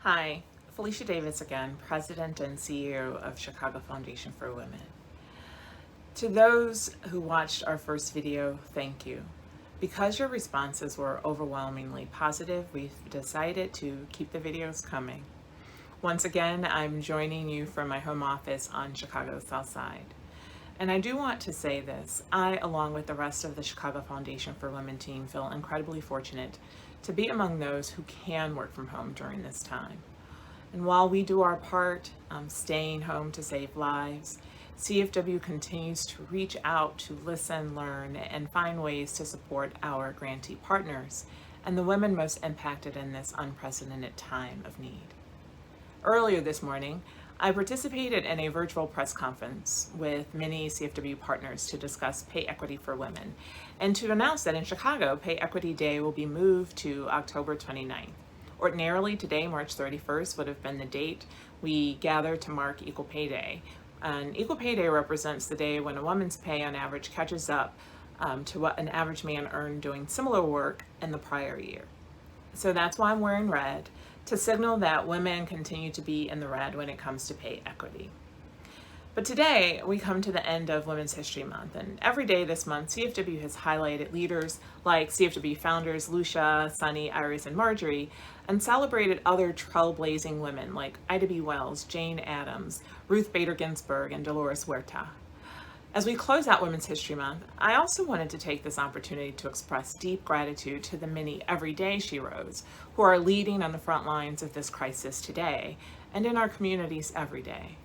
Hi, Felicia Davis again, President and CEO of Chicago Foundation for Women. To those who watched our first video, thank you. Because your responses were overwhelmingly positive, we've decided to keep the videos coming. Once again, I'm joining you from my home office on Chicago's South Side. And I do want to say this, I, along with the rest of the Chicago Foundation for Women team, feel incredibly fortunate to be among those who can work from home during this time. And while we do our part, staying home to save lives, CFW continues to reach out to listen, learn, and find ways to support our grantee partners and the women most impacted in this unprecedented time of need. Earlier this morning, I participated in a virtual press conference with many CFW partners to discuss pay equity for women and to announce that in Chicago, Pay Equity Day will be moved to October 29th. Ordinarily, today, March 31st, would have been the date we gather to mark Equal Pay Day. And Equal Pay Day represents the day when a woman's pay on average catches up to what an average man earned doing similar work in the prior year. So that's why I'm wearing red, to signal that women continue to be in the red when it comes to pay equity. But today, we come to the end of Women's History Month, and every day this month, CFW has highlighted leaders like CFW founders Lucia, Sunny, Iris, and Marjorie, and celebrated other trailblazing women like Ida B. Wells, Jane Addams, Ruth Bader Ginsburg, and Dolores Huerta. As we close out Women's History Month, I also wanted to take this opportunity to express deep gratitude to the many everyday Sheros who are leading on the front lines of this crisis today and in our communities every day.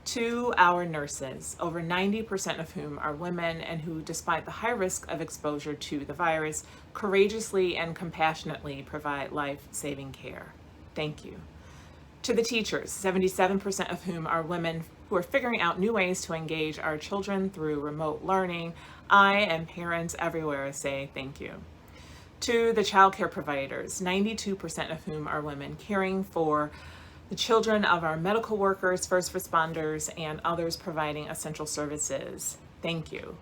To our nurses, over 90% of whom are women and who, despite the high risk of exposure to the virus, courageously and compassionately provide life-saving care. Thank you. To the teachers, 77% of whom are women who are figuring out new ways to engage our children through remote learning, I and parents everywhere say thank you. To the childcare providers, 92% of whom are women caring for the children of our medical workers, first responders, and others providing essential services, thank you.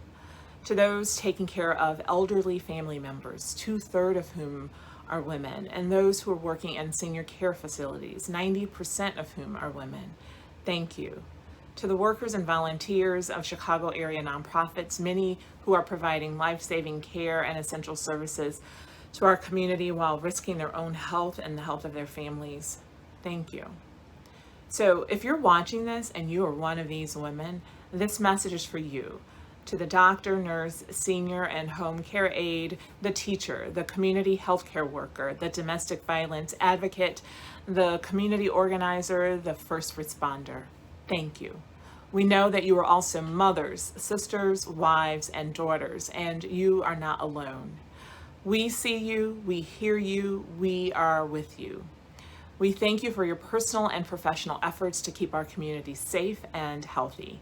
To those taking care of elderly family members, 2/3 of whom are women, and those who are working in senior care facilities, 90% of whom are women, thank you. To the workers and volunteers of Chicago area nonprofits, many who are providing life-saving care and essential services to our community while risking their own health and the health of their families, thank you. So if you're watching this and you are one of these women, this message is for you. To the doctor, nurse, senior and home care aide, the teacher, the community healthcare worker, the domestic violence advocate, the community organizer, the first responder, thank you. We know that you are also mothers, sisters, wives, and daughters, and you are not alone. We see you, we hear you, we are with you. We thank you for your personal and professional efforts to keep our community safe and healthy.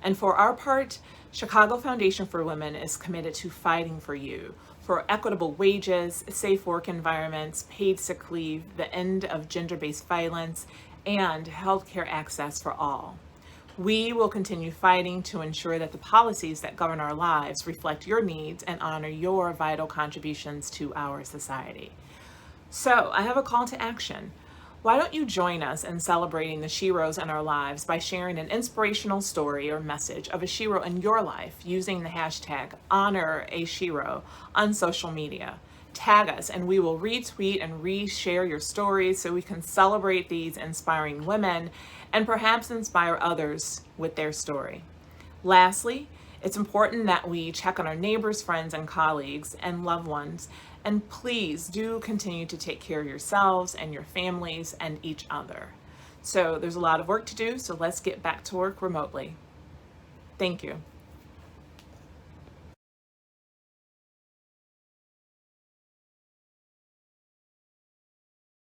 And for our part, Chicago Foundation for Women is committed to fighting for you, for equitable wages, safe work environments, paid sick leave, the end of gender-based violence, and healthcare access for all. We will continue fighting to ensure that the policies that govern our lives reflect your needs and honor your vital contributions to our society. So I have a call to action. Why don't you join us in celebrating the Sheros in our lives by sharing an inspirational story or message of a Shero in your life using the hashtag #HonorAShero on social media. Tag us and we will retweet and reshare your stories so we can celebrate these inspiring women and perhaps inspire others with their story. Lastly, it's important that we check on our neighbors, friends, and colleagues and loved ones. And please do continue to take care of yourselves and your families and each other. So there's a lot of work to do, so let's get back to work remotely. Thank you.